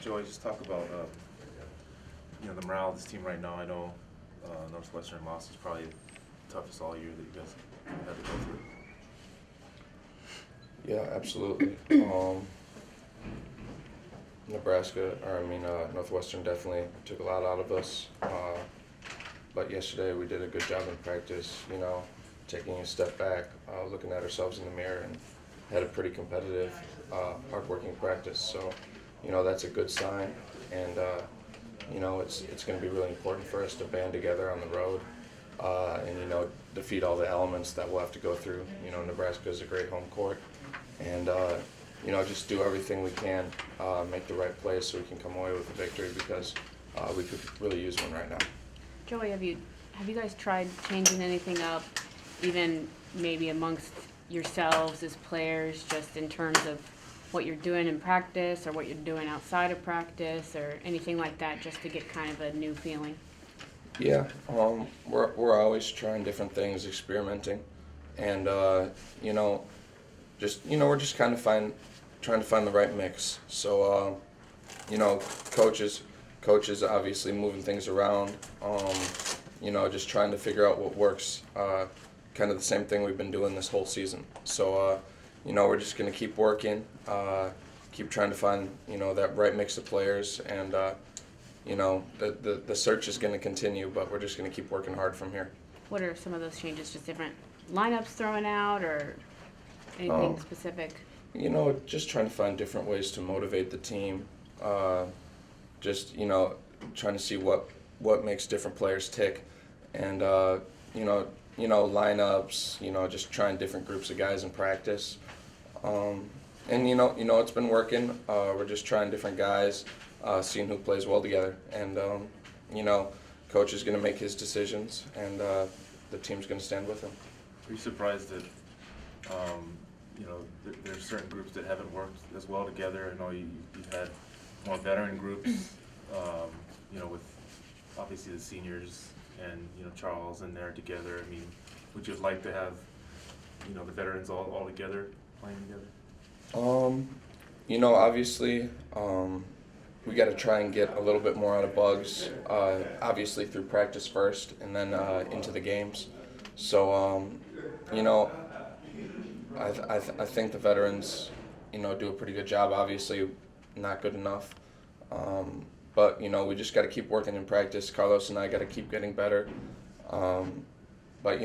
Joey, just talk about the morale of this team right now. I know Northwestern loss is probably the toughest all year that you guys had to go through. Yeah, absolutely. Northwestern definitely took a lot out of us. But yesterday we did a good job in practice, taking a step back, looking at ourselves in the mirror, and had a pretty competitive, hard-working practice. So, that's a good sign. And, it's going to be really important for us to band together on the road and defeat all the elements that we'll have to go through. Nebraska is a great home court. And, just do everything we can, make the right plays so we can come away with a victory because we could really use one right now. Joey, have you guys tried changing anything up, even maybe amongst yourselves as players, just in terms of what you're doing in practice or what you're doing outside of practice or anything like that, just to get kind of a new feeling? Yeah, we're always trying different things, experimenting, and we're just kind of trying to find the right mix. So coaches obviously moving things around, just trying to figure out what works. Kind of the same thing we've been doing this whole season. So we're just going to keep working, keep trying to find that right mix of players, and the search is going to continue, but we're just going to keep working hard from here. What are some of those changes? Just different lineups thrown out, or anything specific? Just trying to find different ways to motivate the team. Trying to see what makes different players tick, and lineups. Just trying different groups of guys in practice. It's been working. We're just trying different guys, seeing who plays well together, and coach is going to make his decisions, and the team's going to stand with him. Are you surprised that there's certain groups that haven't worked as well together? I know you've had more veteran groups, with obviously the seniors and Charles in there together. I mean, would you like to have the veterans all together playing together? Obviously, we got to try and get a little bit more out of Bugs. Obviously through practice first, and then into the games. So I think the veterans, do a pretty good job. Obviously, not good enough. But we just got to keep working in practice. Carlos and I got to keep getting better. But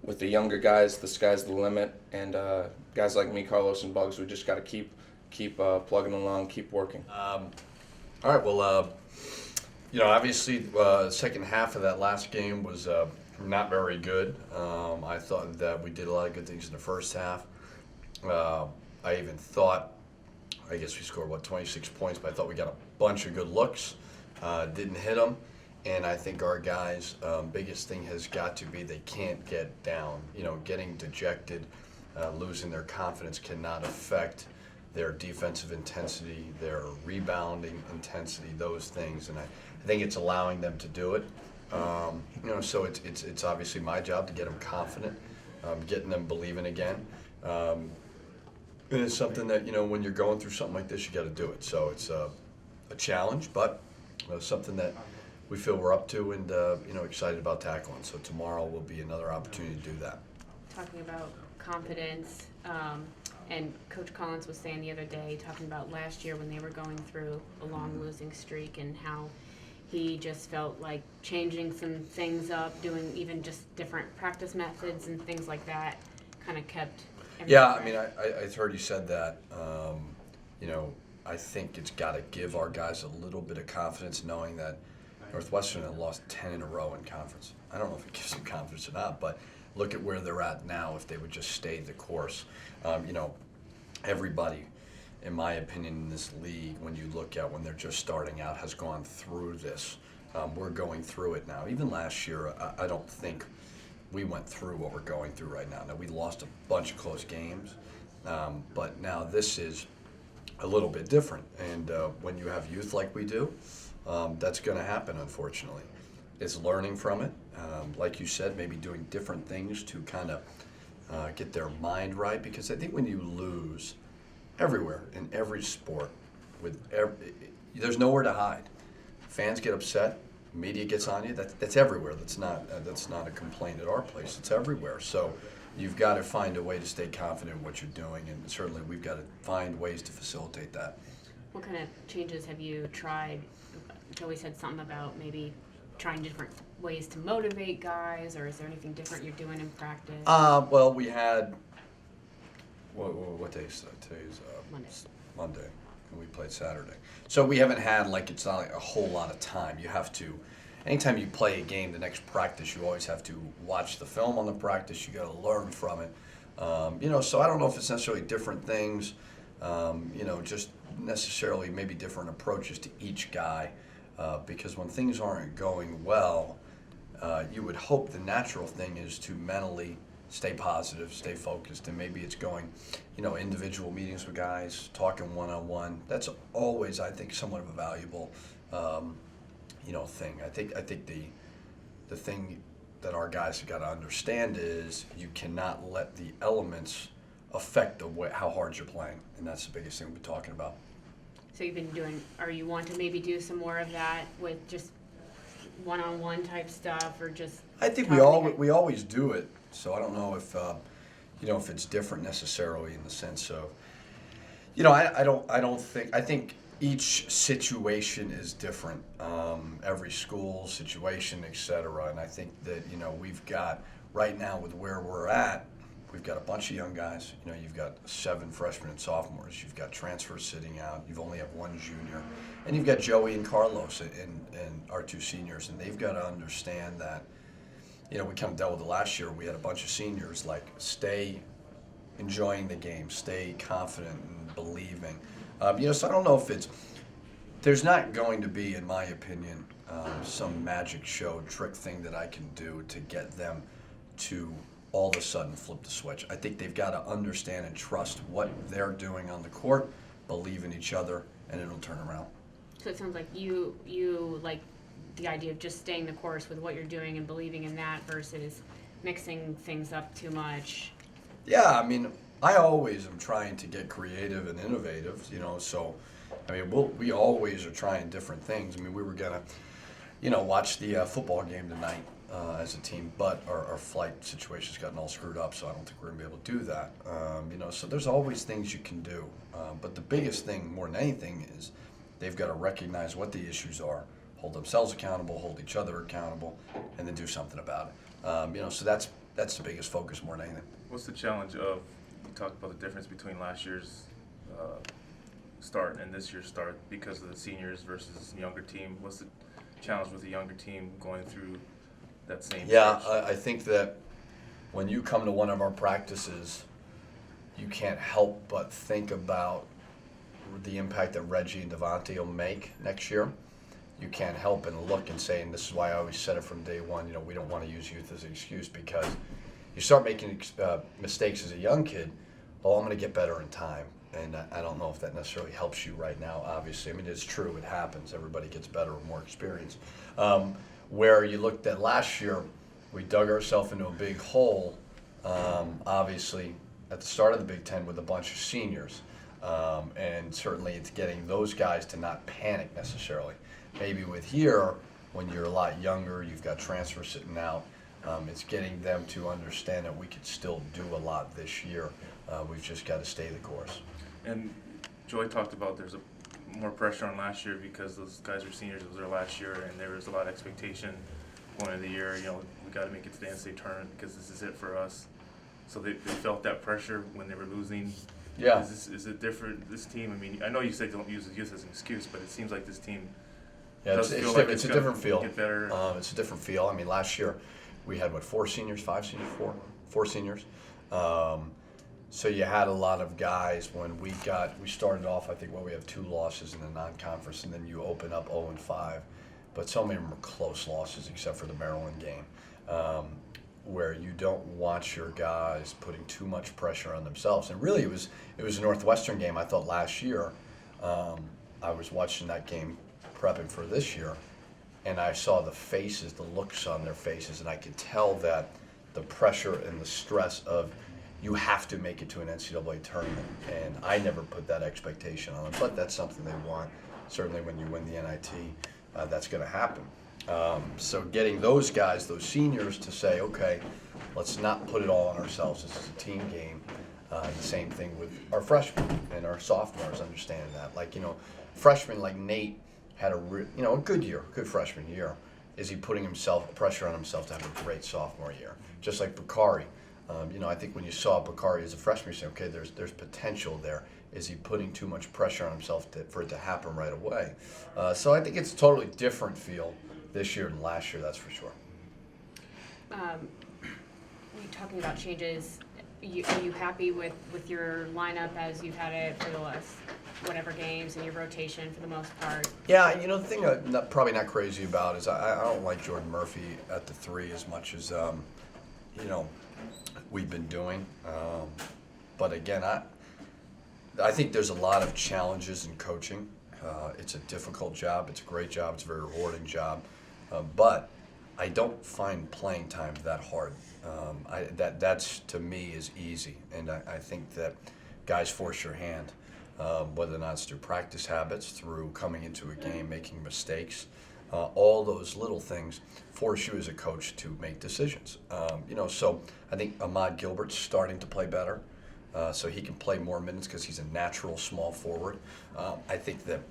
with the younger guys, the sky's the limit. And guys like me, Carlos and Bugs, we just got to keep plugging along, keep working. All right. Well, obviously, the second half of that last game was not very good. I thought that we did a lot of good things in the first half. I even thought, I guess we scored, 26 points, but I thought we got a bunch of good looks. Didn't hit them. And I think our guys' biggest thing has got to be they can't get down. Getting dejected, losing their confidence cannot affect their defensive intensity, their rebounding intensity, those things. And I think it's allowing them to do it. So it's obviously my job to get them confident, getting them believing again. And it's something that, when you're going through something like this, you got to do it. So it's a challenge, but something that we feel we're up to and, excited about tackling. So tomorrow will be another opportunity to do that. Talking about confidence, and Coach Collins was saying the other day, talking about last year when they were going through a long losing streak and how he just felt like changing some things up, doing even just different practice methods and things like that, kind of kept everything. Yeah, I mean, I heard you said that. I think it's got to give our guys a little bit of confidence knowing that Northwestern had lost 10 in a row in conference. I don't know if it gives them confidence or not, but look at where they're at now if they would just stay the course. Everybody, in my opinion, in this league, when you look at when they're just starting out, has gone through this. We're going through it now. Even last year, I don't think we went through what we're going through right now. Now, we lost a bunch of close games, but now this is a little bit different. And when you have youth like we do, that's going to happen, unfortunately. It's learning from it. Like you said, maybe doing different things to kind of get their mind right. Because I think when you lose everywhere, in every sport, There's nowhere to hide. Fans get upset, media gets on you. That's everywhere. That's not a complaint at our place. It's everywhere. So you've got to find a way to stay confident in what you're doing, and certainly we've got to find ways to facilitate that. What kind of changes have you tried? Joey said something about maybe trying different ways to motivate guys, or is there anything different you're doing in practice? Well, we had, what day is that? Today's Monday, and we played Saturday. So we haven't had, it's not like a whole lot of time. You have to, anytime you play a game, the next practice, you always have to watch the film on the practice. You got to learn from it. So I don't know if it's necessarily different things, just necessarily maybe different approaches to each guy, because when things aren't going well, you would hope the natural thing is to mentally stay positive, stay focused, and maybe it's going, individual meetings with guys, talking one-on-one. That's always, I think, somewhat of a valuable, thing. I think the thing that our guys have got to understand is you cannot let the elements affect how hard you're playing, and that's the biggest thing we've been talking about. So you've been doing, or you want to maybe do some more of that with just one-on-one type stuff, or just? I think we always do it. So I don't know if if it's different necessarily in the sense of, I think each situation is different. Every school situation, etc. And I think that we've got right now with where we're at. We've got a bunch of young guys. You've got 7 freshmen and sophomores. You've got transfers sitting out. You've only have 1 junior. And you've got Joey and Carlos and our 2 seniors. And they've got to understand that, we kind of dealt with it last year. We had a bunch of seniors, stay enjoying the game, stay confident and believing. So I don't know if there's not going to be, in my opinion, some magic show trick thing that I can do to get them to all of a sudden flip the switch. I think they've got to understand and trust what they're doing on the court, believe in each other, and it'll turn around. So it sounds like you like the idea of just staying the course with what you're doing and believing in that versus mixing things up too much. Yeah, I always am trying to get creative and innovative, so, we always are trying different things. We were going to, watch the football game tonight as a team, but our flight situation's gotten all screwed up, so I don't think we're going to be able to do that. So there's always things you can do. But the biggest thing, more than anything, is they've got to recognize what the issues are, hold themselves accountable, hold each other accountable, and then do something about it. So that's the biggest focus more than anything. What's the challenge of, you talked about the difference between last year's start and this year's start because of the seniors versus the younger team? What's the challenge with the younger team going through that same Yeah, stretch? I think that when you come to one of our practices, you can't help but think about the impact that Reggie and Devontae will make next year. You can't help and look and say, and this is why I always said it from day one, we don't want to use youth as an excuse, because you start making mistakes as a young kid. Oh, I'm going to get better in time. And I don't know if that necessarily helps you right now, obviously. It's true, it happens. Everybody gets better with more experience. Where you looked at last year, we dug ourselves into a big hole, obviously, at the start of the Big Ten with a bunch of seniors. And certainly it's getting those guys to not panic necessarily. Maybe with here, when you're a lot younger, you've got transfers sitting out, it's getting them to understand that we could still do a lot this year. We've just got to stay the course. And Joy talked about there's more pressure on last year because those guys were seniors. It was their last year, and there was a lot of expectation going into the year. We got to make it to the NCAA tournament because this is it for us. So they felt that pressure when they were losing. Yeah. Is it different, this team? I know you said don't use the youth as an excuse, but it seems like this team Yeah, does it's feel like a gonna different feel. get better. It's a different feel. Last year we had, 4 seniors, 5 seniors, 4 seniors. So you had a lot of guys when we started off, I think, we have 2 losses in the non-conference, and then you open up 0-5. But so many of them were close losses except for the Maryland game, where you don't want your guys putting too much pressure on themselves. And really it was a Northwestern game. I thought last year, I was watching that game prepping for this year, and I saw the faces, the looks on their faces, and I could tell that the pressure and the stress of you have to make it to an NCAA tournament, and I never put that expectation on them, but that's something they want. Certainly when you win the NIT, that's going to happen. So getting those guys, those seniors, to say, okay, let's not put it all on ourselves. This is a team game. The same thing with our freshmen and our sophomores, understanding that. Like, freshmen like Nate had a good year, good freshman year. Is he putting pressure on himself to have a great sophomore year? Just like Bakari. I think when you saw Bakari as a freshman, you say, okay, there's potential there. Is he putting too much pressure on himself for it to happen right away? So I think it's a totally different feel this year than last year, that's for sure. We're talking about changes. Are you happy with your lineup as you've had it for the last whatever games and your rotation for the most part? Yeah, the thing I'm probably not crazy about is I don't like Jordan Murphy at the 3 as much as we've been doing. But again, I think there's a lot of challenges in coaching. It's a difficult job. It's a great job. It's a very rewarding job. But I don't find playing time that hard. That's to me is easy, and I think that guys force your hand, whether or not it's through practice habits, through coming into a game, making mistakes. All those little things force you as a coach to make decisions. So I think Ahmad Gilbert's starting to play better, so he can play more minutes because he's a natural small forward. I think that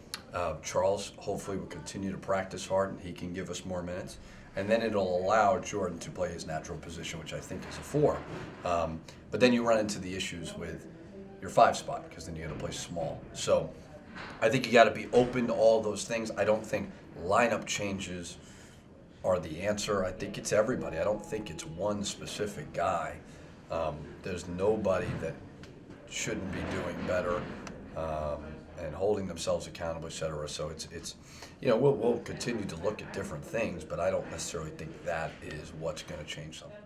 Charles hopefully will continue to practice hard and he can give us more minutes. And then it'll allow Jordan to play his natural position, which I think is a 4. But then you run into the issues with your 5 spot because then you got to play small. So I think you got to be open to all those things. I don't think lineup changes are the answer. I think it's everybody. I don't think it's one specific guy. There's nobody that shouldn't be doing better and holding themselves accountable, et cetera. So it's we'll continue to look at different things, but I don't necessarily think that is what's going to change something.